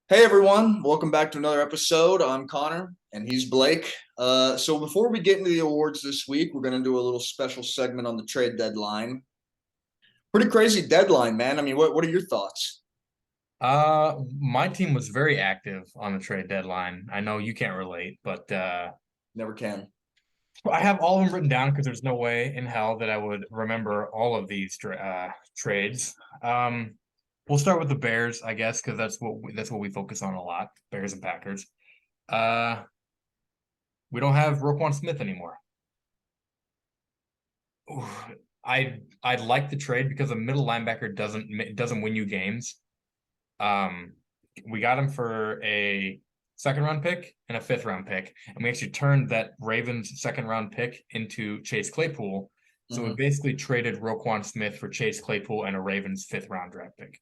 Hey everyone, welcome back to another episode. I'm Connor and he's Blake. So before we get into the awards this week, we're going to do a little special segment on the trade deadline. Pretty crazy deadline, man. I mean, what are your thoughts? My team was very active on the trade deadline. I know you can't relate, but Never can. I have all of them written down because there's no way in hell that I would remember all of these trades. Um, we'll start with the Bears, I guess, because that's what we focus on a lot, Bears and Packers. Uh, we don't have Roquan Smith anymore. Oof. I like the trade because a middle linebacker doesn't win you games. Um, we got him for a second round pick and a fifth round pick, and we actually turned that Ravens second round pick into Chase Claypool. So we Hmm. basically traded Roquan Smith for Chase Claypool and a Ravens fifth round draft pick.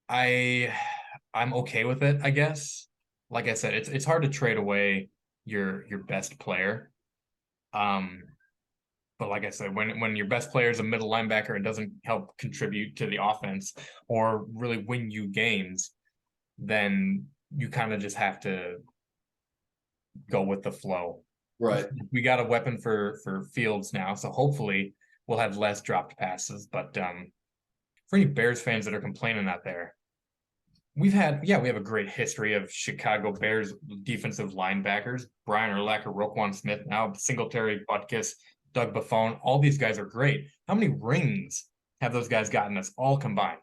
I I'm okay with it, I guess. Like I said, it's hard to trade away your best player. Um, But like I said, when your best player is a middle linebacker and doesn't help contribute to the offense or really win you games, then you kind of just have to go with the flow. Right. We got a weapon for Fields now, so hopefully we'll have less dropped passes. But for any Bears fans that are complaining out there, we have a great history of Chicago Bears defensive linebackers. Brian Urlacher, Roquan Smith, now Singletary, Butkus, Doug Buffon. All these guys are great. How many rings have those guys gotten us all combined?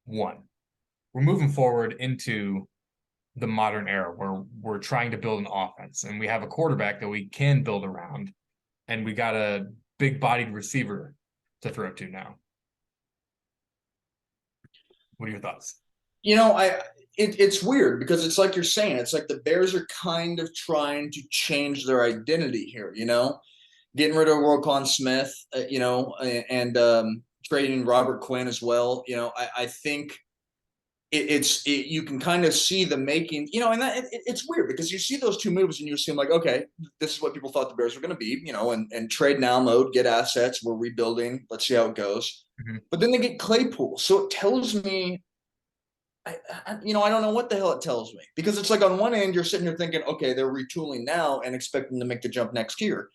One. We're moving forward into the modern era where we're trying to build an offense and we have a quarterback that we can build around and we got a big bodied receiver to throw to now. What are your thoughts? It's weird because it's like you're saying, it's like the Bears are kind of trying to change their identity here, getting rid of Roquan Smith, and trading Robert Quinn as well. I think you can kind of see the making, and it's weird because you see those two moves and you assume like, okay, this is what people thought the Bears were going to be, and trade now mode, get assets, we're rebuilding, let's see how it goes. Mm-hmm. But then they get Claypool, so it tells me, I don't know what the hell it tells me because it's like on one end you're sitting here thinking, okay, they're retooling now and expecting to make the jump next year,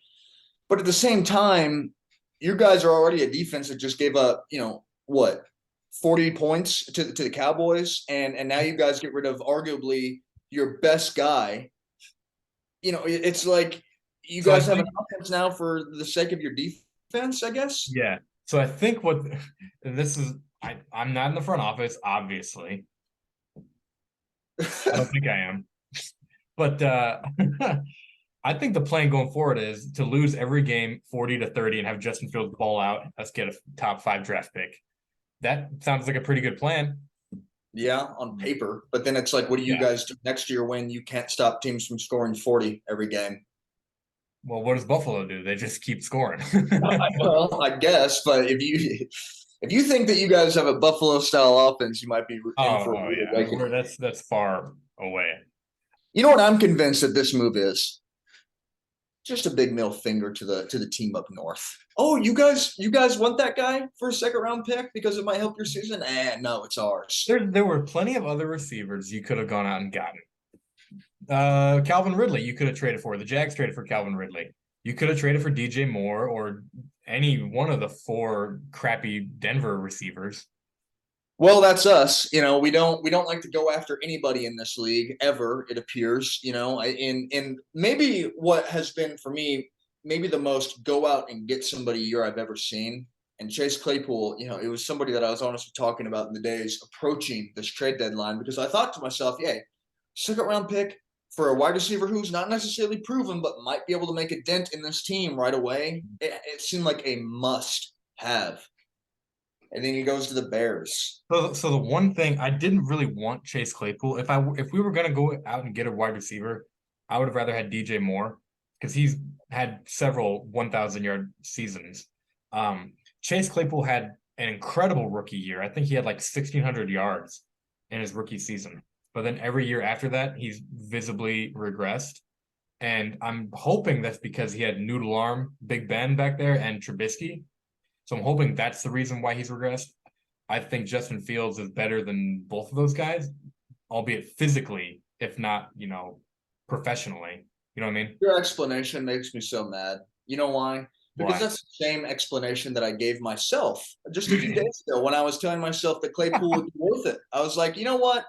but at the same time, you guys are already a defense that just gave up, what, 40 points to the Cowboys, and now you guys get rid of arguably your best guy. It's like you So I guys have an think, offense now for the sake of your defense, I guess. yeah. So I think what this is, I'm not in the front office, obviously. I don't think I am. But I think the plan going forward is to lose every game 40-30 and have Justin Fields ball out. Let's get a top five draft pick. That sounds like a pretty good plan. Yeah, on paper, but then it's like, what do you Yeah. guys do next year when you can't stop teams from scoring 40 every game? Well, what does Buffalo do? They just keep scoring. Well, I guess, but if you think that you guys have a Buffalo style offense, you might be in for a Oh rude yeah. awakening. That's far away. You know what I'm convinced that this move is? Just a big middle finger to the team up north. Oh, you guys want that guy for a second round pick because it might help your season? No, it's ours. There were plenty of other receivers you could have gone out and gotten. Calvin Ridley, you could have traded for. The Jags traded for Calvin Ridley. You could have traded for DJ Moore or any one of the four crappy Denver receivers. Well, that's us. We don't like to go after anybody in this league ever. It appears. And maybe what has been for me maybe the most go out and get somebody year I've ever seen. And Chase Claypool, it was somebody that I was honestly talking about in the days approaching this trade deadline because I thought to myself, yeah, second round pick for a wide receiver who's not necessarily proven but might be able to make a dent in this team right away. It seemed like a must have. And then he goes to the Bears. So the one thing I didn't really want Chase Claypool. If we were gonna go out and get a wide receiver, I would have rather had DJ Moore because he's had several 1,000 yard seasons. Chase Claypool had an incredible rookie year. I think he had like 1,600 yards in his rookie season. But then every year after that, he's visibly regressed. And I'm hoping that's because he had Noodle Arm, Big Ben back there, and Trubisky. So I'm hoping that's the reason why he's regressed. I think Justin Fields is better than both of those guys, albeit physically, if not, professionally. You know what I mean? Your explanation makes me so mad. You know why? Because Why? that's the same explanation that I gave myself just a few days ago when I was telling myself that Claypool would be worth it. I was like, you know what?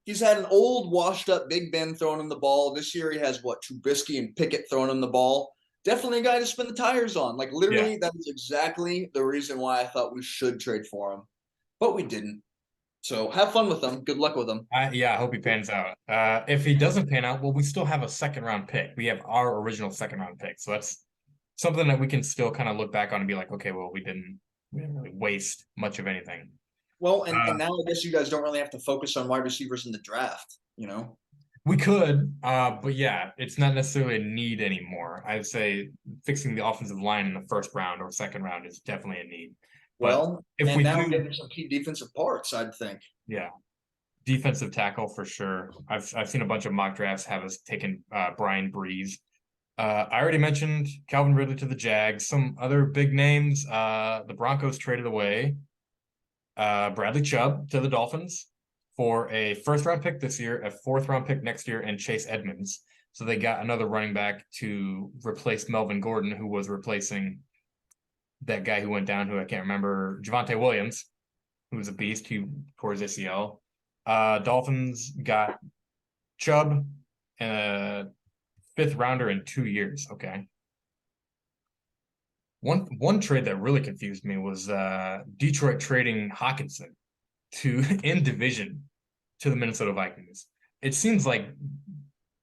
He's had an old, washed up Big Ben throwing him the ball. This year he has what, Trubisky and Pickett throwing him the ball. Definitely a guy to spin the tires on. Like Yeah. literally, that is exactly the reason why I thought we should trade for him, but we didn't. So have fun with them. Good luck with them. I hope he pans out. If he doesn't pan out, well, we still have a second round pick. We have our original second round pick. So that's something that we can still kind of look back on and be like, okay, well, we didn't really waste much of anything. Well, and Uh, now I guess you guys don't really have to focus on wide receivers in the draft, you know? we could, but yeah, it's not necessarily a need anymore. I'd say fixing the offensive line in the first round or second round is definitely a need. But Well, if and we now do, getting some key defensive parts, I'd think. yeah, defensive tackle for sure. I've seen a bunch of mock drafts have us taking Brian Breeze. I already mentioned Calvin Ridley to the Jags. Some other big names. The Broncos traded away Bradley Chubb to the Dolphins for a first round pick this year, a fourth round pick next year, and Chase Edmonds. So they got another running back to replace Melvin Gordon, who was replacing that guy who went down, who I can't remember, Javonte Williams, who was a beast, who tore his ACL. Dolphins got Chubb and a fifth rounder in 2 years. Okay. One trade that really confused me was Detroit trading Hawkinson to in division to the Minnesota Vikings. It seems like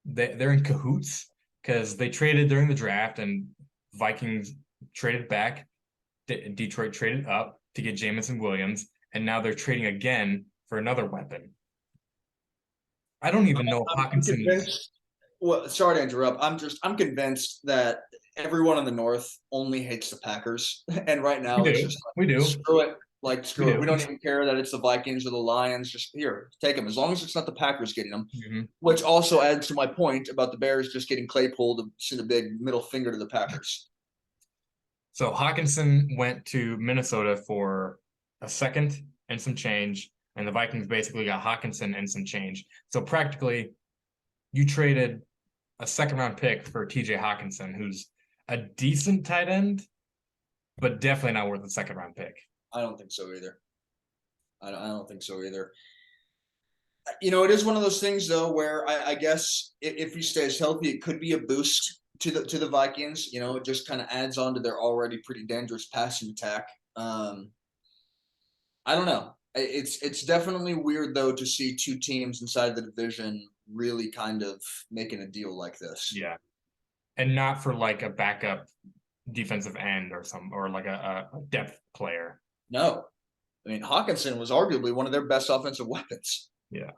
they're in cahoots because they traded during the draft and Vikings traded back. Detroit traded up to get Jameson Williams, and now they're trading again for another weapon. I don't even know if I'm Hawkinson is. convinced. Well, sorry to interrupt. I'm convinced that everyone in the North only hates the Packers, and right We now it's do. just We like, do. screw it. Like We screw it. do. We don't even care that it's the Vikings or the Lions. Just here, take them. As long as it's not the Packers getting them. Mhm. Which also adds to my point about the Bears just getting Claypool to send a big middle finger to the Packers. So Hawkinson went to Minnesota for a second and some change, and the Vikings basically got Hawkinson and some change. So practically, you traded a second round pick for TJ Hawkinson, who's a decent tight end, but definitely not worth a second round pick. I don't think so either. I don't think so either. You know, it is one of those things though where I guess if he stays healthy, it could be a boost to the Vikings. You know, it just kind of adds on to their already pretty dangerous passing attack. I don't know. It's definitely weird though to see two teams inside the division really kind of making a deal like this. Yeah. And not for like a backup defensive end or like a depth player. No, I mean Hawkinson was arguably one of their best offensive weapons. Yeah.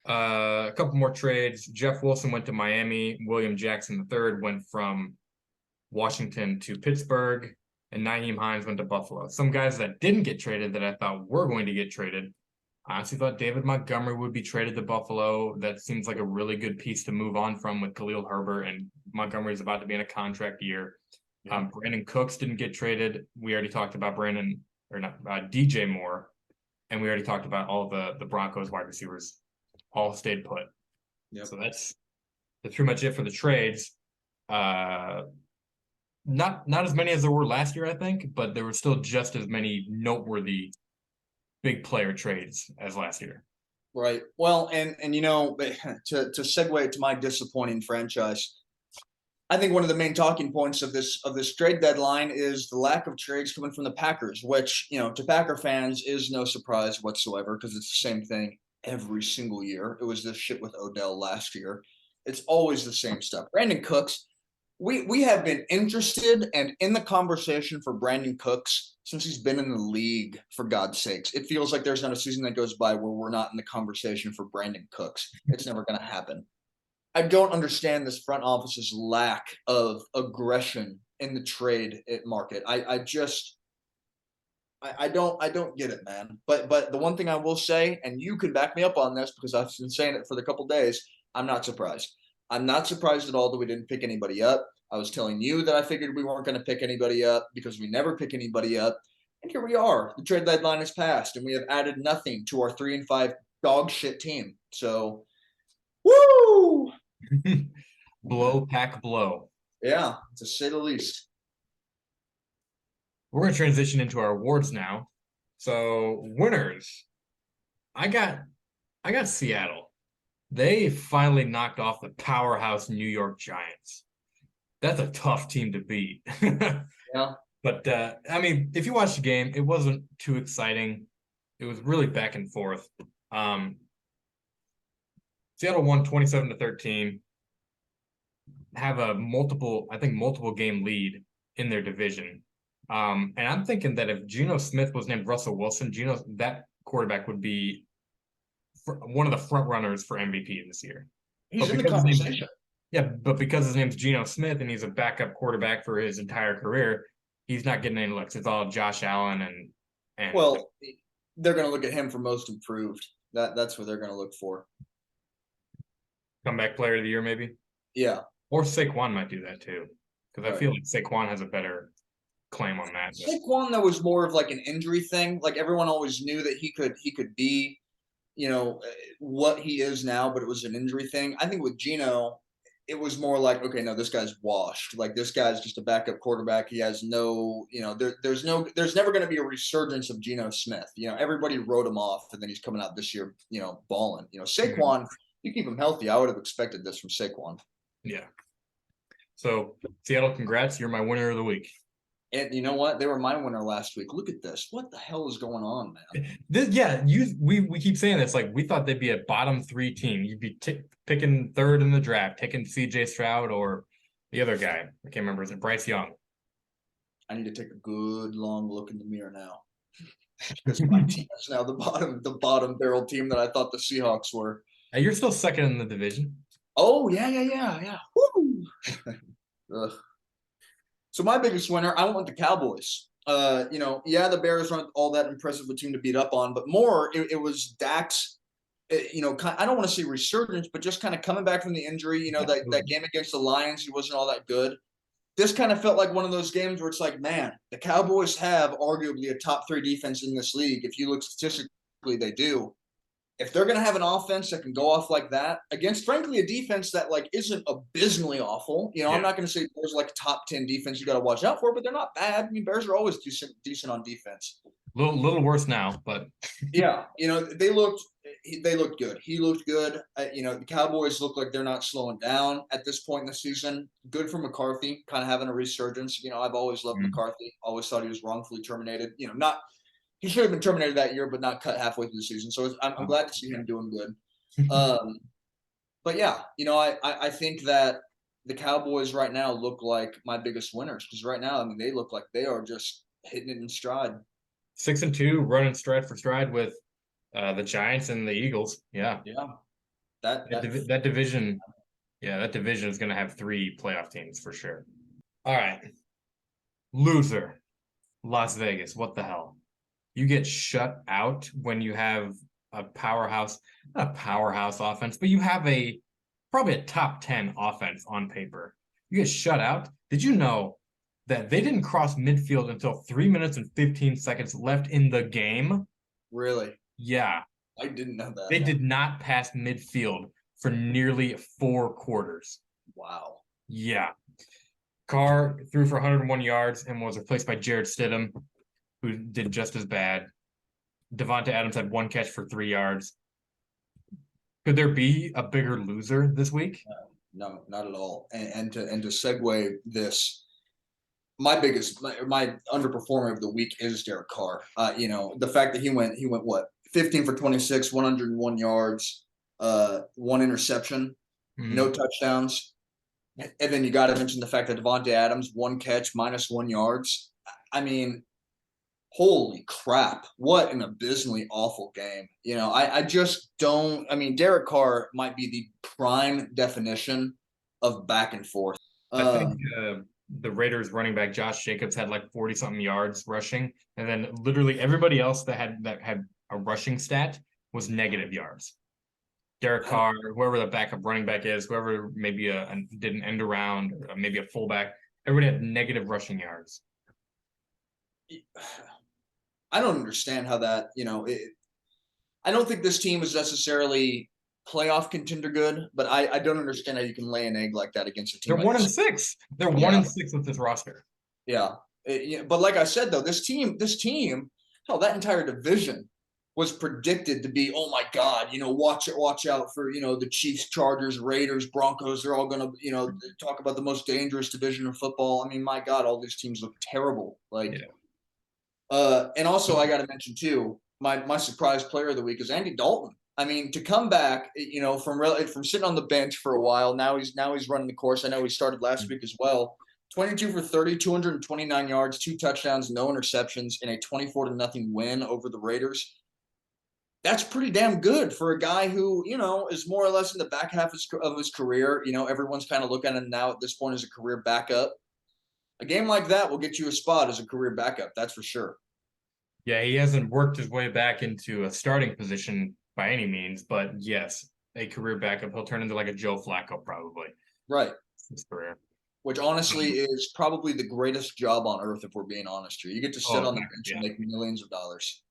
A couple more trades. Jeff Wilson went to Miami. William Jackson III went from Washington to Pittsburgh, and Nyheim Hines went to Buffalo. Some guys that didn't get traded that I thought were going to get traded. I honestly thought David Montgomery would be traded to Buffalo. That seems like a really good piece to move on from with Khalil Herbert, and Montgomery is about to be in a contract year. Yeah. Brandon Cooks didn't get traded. We already talked about DJ Moore, and we already talked about all the Broncos wide receivers all stayed put. Yep. So that's pretty much it for the trades. Not as many as there were last year, I think, but there were still just as many noteworthy big player trades as last year. Right. Well, and you know, to segue to my disappointing franchise, I think one of the main talking points of this trade deadline is the lack of trades coming from the Packers, which, you know, to Packer fans is no surprise whatsoever because it's the same thing every single year. It was this shit with Odell last year. It's always the same stuff. Brandon Cooks, we have been interested and in the conversation for Brandon Cooks since he's been in the league, for God's sakes. It feels like there's not a season that goes by where we're not in the conversation for Brandon Cooks. It's never going to happen. I don't understand this front office's lack of aggression in the trade market. I don't get it, man. But the one thing I will say, and you can back me up on this because I've been saying it for the couple days, I'm not surprised. I'm not surprised at all that we didn't pick anybody up. I was telling you that I figured we weren't going to pick anybody up because we never pick anybody up. And here we are. The trade deadline has passed, and we have added nothing to our 3-5 dog shit team. So, woo! Blow pack blow. Yeah, to say the least. We're going to transition into our awards now. So winners, I got Seattle. They finally knocked off the powerhouse New York Giants. That's a tough team to beat. Yeah. But I mean, if you watch the game, it wasn't too exciting. It was really back and forth. Seattle won 27-13, have a multiple game lead in their division. And I'm thinking that if Geno Smith was named Russell Wilson, that quarterback would be one of the front runners for MVP this year. He's in the conversation. But because his name's Geno Smith and he's a backup quarterback for his entire career, he's not getting any looks. It's all Josh Allen and well, they're going to look at him for most improved. That's what they're going to look for. Comeback player of the year, maybe. Yeah. Or Saquon might do that too, because I feel like Saquon has a better claim on that. Saquon, that was more of like an injury thing. Like everyone always knew that he could be, what he is now, but it was an injury thing. I think with Geno, it was more like, okay, no, this guy's washed. Like this guy's just a backup quarterback. He has no, there's never going to be a resurgence of Geno Smith. Everybody wrote him off, and then he's coming out this year, balling. Saquon, you keep him healthy. I would have expected this from Saquon. Yeah. So Seattle, congrats! You're my winner of the week. And you know what? They were my winner last week. Look at this. What the hell is going on, man? We keep saying this. Like we thought they'd be a bottom 3 team. You'd be picking third in the draft, taking C.J. Stroud or the other guy. I can't remember. Is it Bryce Young? I need to take a good long look in the mirror now, because my team is now the bottom barrel team that I thought the Seahawks were. You're still second in the division. Oh yeah. Woo! So my biggest winner, I went with the Cowboys. The Bears aren't all that impressive a team to beat up on, but more it was Dak's. I don't want to say resurgence, but just kind of coming back from the injury. That game against the Lions, he wasn't all that good. This kind of felt like one of those games where it's like, man, the Cowboys have arguably a top 3 defense in this league. If you look statistically, they do. If they're going to have an offense that can go off like that against, frankly, a defense that like isn't abysmally awful, I'm not going to say Bears like top 10 defense you got to watch out for, but they're not bad. I mean, Bears are always decent on defense. Little worse now, but yeah, they looked good. He looked good. The Cowboys look like they're not slowing down at this point in the season. Good for McCarthy, kind of having a resurgence. I've always loved McCarthy. Always thought he was wrongfully terminated. He should have been terminated that year, but not cut halfway through the season. So I'm glad to see him doing good. But yeah, I think that the Cowboys right now look like my biggest winners, because right now, I mean, they look like they are just hitting it in stride. 6-2, running stride for stride with the Giants and the Eagles. Yeah. That division. Yeah, that division is going to have 3 playoff teams for sure. All right. Loser. Las Vegas. What the hell? You get shut out when you have not a powerhouse offense, but you have probably a top 10 offense on paper. You get shut out. Did you know that they didn't cross midfield until 3 minutes and 15 seconds left in the game? Really? Yeah. I didn't know that. They did not pass midfield for nearly 4 quarters. Wow. Yeah. Carr threw for 101 yards and was replaced by Jarrett Stidham, who did just as bad. Devonta Adams had 1 catch for 3 yards. Could there be a bigger loser this week? No, not at all. And to segue this, my underperformer of the week is Derek Carr. The fact that he went what, 15 for 26, 101 yards, 1 interception, no touchdowns. And then you got to mention the fact that Devonta Adams, 1 catch, -1 yards. I mean, holy crap, what an abysmally awful game. I just don't. I mean, Derek Carr might be the prime definition of back and forth. I think the Raiders running back Josh Jacobs had like 40-something yards rushing, and then literally everybody else that had a rushing stat was negative yards. Derek Carr, whoever the backup running back is, whoever maybe did an end around, or maybe a fullback, everybody had negative rushing yards. I don't understand how that, I don't think this team is necessarily playoff contender good, but I don't understand how you can lay an egg like that against a They're team like one and this. six. They're one Yeah, and six with this roster. yeah. But like I said, though, this team, hell, that entire division was predicted to be, oh my God, watch out for, the Chiefs, Chargers, Raiders, Broncos. They're all going to, talk about the most dangerous division of football. I mean, my God, all these teams look terrible. Like, Yeah. and also I got to mention too, my surprise player of the week is Andy Dalton. I mean, to come back, from sitting on the bench for a while, now he's running the course. I know he started last week as well. 22 for 30, 229 yards, 2 touchdowns, no interceptions in a 24-0 win over the Raiders. That's pretty damn good for a guy who, is more or less in the back half of his career. Everyone's kind of looking at him now at this point as a career backup. A game like that will get you a spot as a career backup. That's for sure. Yeah, he hasn't worked his way back into a starting position by any means, but yes, a career backup. He'll turn into like a Joe Flacco probably. Right. His career. Which honestly is probably the greatest job on earth if we're being honest here. You get to sit on the bench and make millions of dollars.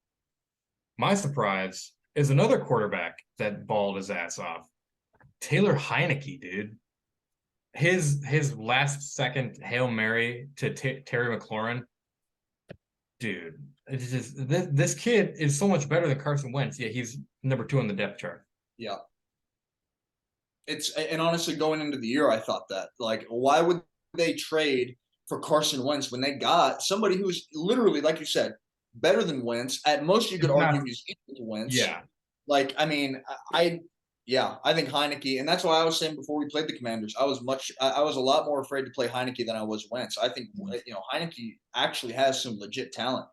My surprise is another quarterback that balled his ass off. Taylor Heineke, dude. His last second Hail Mary to Terry McLaurin. Dude, it's just this kid is so much better than Carson Wentz. Yeah, he's number 2 on the depth chart. Yeah. And honestly, going into the year, I thought that, like, why would they trade for Carson Wentz when they got somebody who's literally, like you said, better than Wentz? At most, you could argue he's equal to Wentz. Yeah. Like, I mean, I think Heineke, and that's why I was saying before we played the Commanders, I was a lot more afraid to play Heineke than I was Wentz. I think, Heineke actually has some legit talent.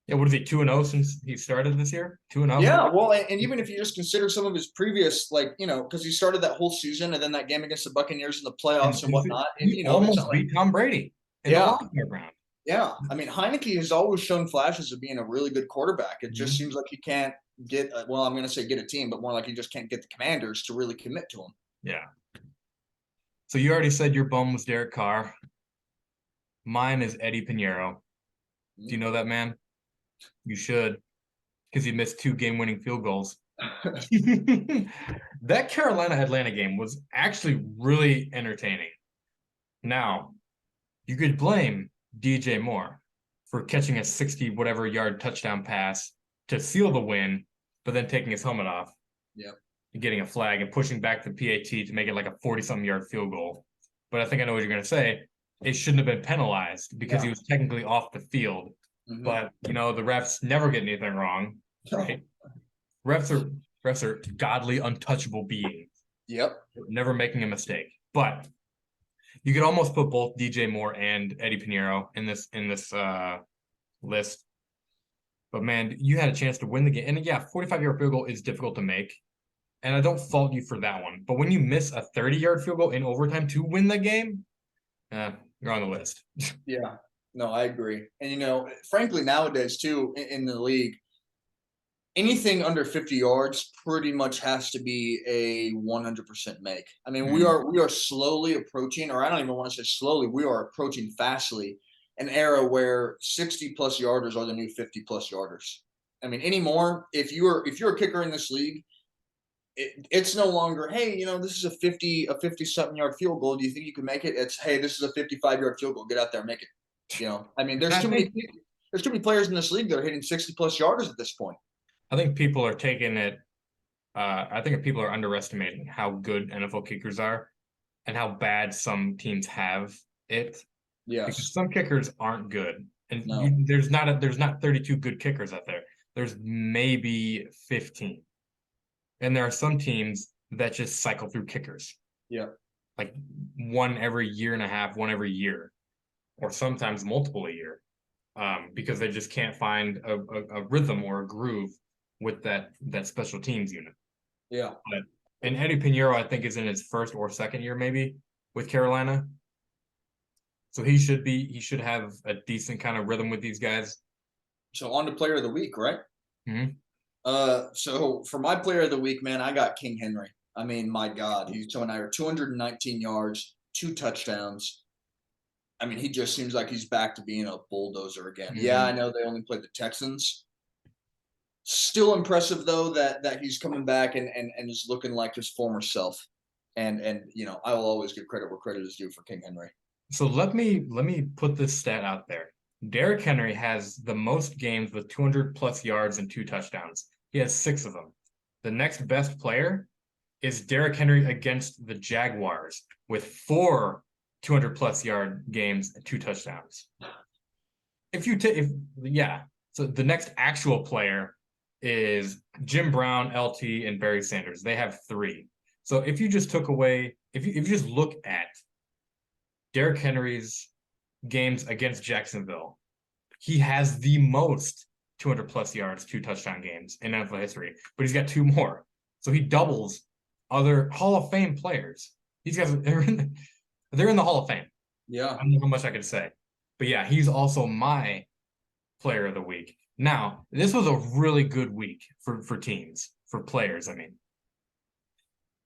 Yeah, what is he, 2-0 since he started this year? 2-0? Yeah, well, and even if you just consider some of his previous, like, because he started that whole season and then that game against the Buccaneers in the playoffs and whatnot. And, he almost beat Tom Brady in the wild card round. Yeah. I mean, Heineke has always shown flashes of being a really good quarterback. It just seems like he can't get, I'm going to say get a team, but more like he just can't get the Commanders to really commit to him. Yeah. So you already said your bum was Derek Carr. Mine is Eddie Pinheiro. Do you know that man? You should, because he missed 2 game-winning field goals. That Carolina-Atlanta game was actually really entertaining. Now, you could blame DJ Moore for catching a 60-whatever yard touchdown pass to seal the win, but then taking his helmet off. Yeah. And getting a flag and pushing back the PAT to make it like a 40-something yard field goal. But I think I know what you're going to say. It shouldn't have been penalized because he was technically off the field. But, the refs never get anything wrong, right? Refs are godly, untouchable beings. Yep. Never making a mistake. But you could almost put both DJ Moore and Eddie Pinheiro in this list. But, man, you had a chance to win the game. And, yeah, 45-yard field goal is difficult to make. And I don't fault you for that one. But when you miss a 30-yard field goal in overtime to win the game, you're on the list. Yeah. No, I agree. And, frankly, nowadays, too, in the league, anything under 50 yards pretty much has to be a 100% make. I mean, we are slowly approaching, or I don't even want to say slowly, we are approaching fastly an era where 60-plus yarders are the new 50-plus yarders. I mean, anymore, if you're a kicker in this league, it's no longer, hey, this is a 50-something yard field goal. Do you think you can make it? It's, hey, this is a 55-yard field goal. Get out there, make it. I mean, there's too many players in this league that are hitting 60-plus yarders at this point. I think people are taking it. I think people are underestimating how good NFL kickers are and how bad some teams have it. Yes. Because some kickers aren't good. And there's not 32 good kickers out there. There's maybe 15. And there are some teams that just cycle through kickers. Yeah. Like one every year and a half, one every year, or sometimes multiple a year, because they just can't find a rhythm or a groove with that special teams unit. Yeah. And Eddie Pinheiro, I think, is in his first or second year maybe with Carolina. So he should have a decent kind of rhythm with these guys. So on to player of the week, right? Mm-hmm. So for my player of the week, man, I got King Henry. I mean, my God, he's showing 219 yards, 2 touchdowns. I mean, he just seems like he's back to being a bulldozer again. Yeah, I Mhm. know they only played the Texans. Still impressive though that he's coming back and is looking like his former self. And I will always give credit where credit is due for King Henry. So let me put this stat out there. Derrick Henry has the most games with 200 plus yards and 2 touchdowns. He has 6 of them. The next best player is Derrick Henry against the Jaguars with 4 200 plus yard games and 2 touchdowns. If you take, if yeah, so the next actual player is Jim Brown, LT, and Barry Sanders. They have 3. So if you just took away, if you just look at Derrick Henry's games against Jacksonville, he has the most 200 plus yards, 2 touchdown games in NFL history, but he's got 2 more. So he doubles other Hall of Fame players. These guys they're in the Hall of Fame. Yeah. I don't know how much I could say. But yeah, he's also my player of the week. Now, this was a really good week for teams, for players. I mean,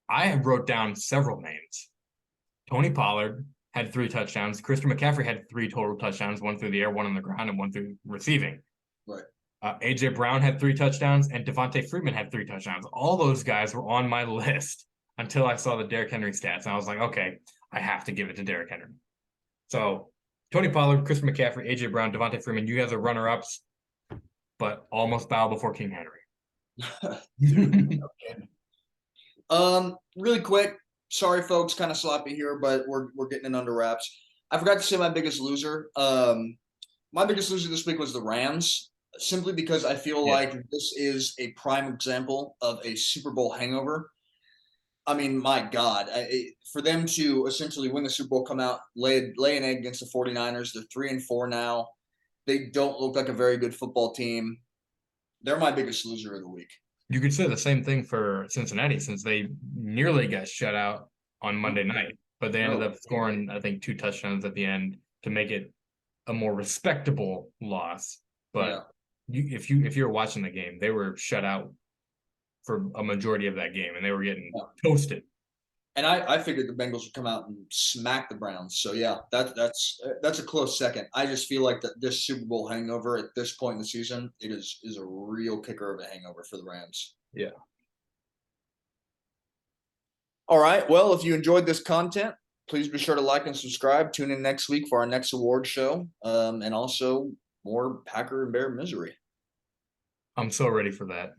I wrote down several names. Tony Pollard had 3 touchdowns. Christian McCaffrey had 3 total touchdowns, one through the air, one on the ground, and one through receiving. Right. AJ Brown had 3 touchdowns, and Devontae Freeman had 3 touchdowns. All those guys were on my list until I saw the Derrick Henry stats, and I was like, okay, I have to give it to Derrick Henry. So Tony Pollard, Christian McCaffrey, AJ Brown, Devontae Freeman, you guys are runner-ups, but almost bow before King Henry. Dude, okay. Really quick. Sorry, folks, kind of sloppy here, but we're getting it under wraps. I forgot to say my biggest loser. My biggest loser this week was the Rams, simply because I feel Yeah. like this is a prime example of a Super Bowl hangover. I mean, my God, for them to essentially win the Super Bowl, come out, lay an egg against the 49ers, they're 3-4 now. They don't look like a very good football team. They're my biggest loser of the week. You could say the same thing for Cincinnati since they nearly got shut out on Monday night, but they ended No. up scoring, I think, 2 touchdowns at the end to make it a more respectable loss. Yeah. But if you're watching the game, they were shut out for a majority of that game, and they were getting Yeah. toasted. And I figured the Bengals would come out and smack the Browns. So yeah, that's a close second. I just feel like that this Super Bowl hangover at this point in the season, it is a real kicker of a hangover for the Rams. Yeah. All right. Well, if you enjoyed this content, please be sure to like and subscribe. Tune in next week for our next award show, and also more Packer and Bear misery. I'm so ready for that.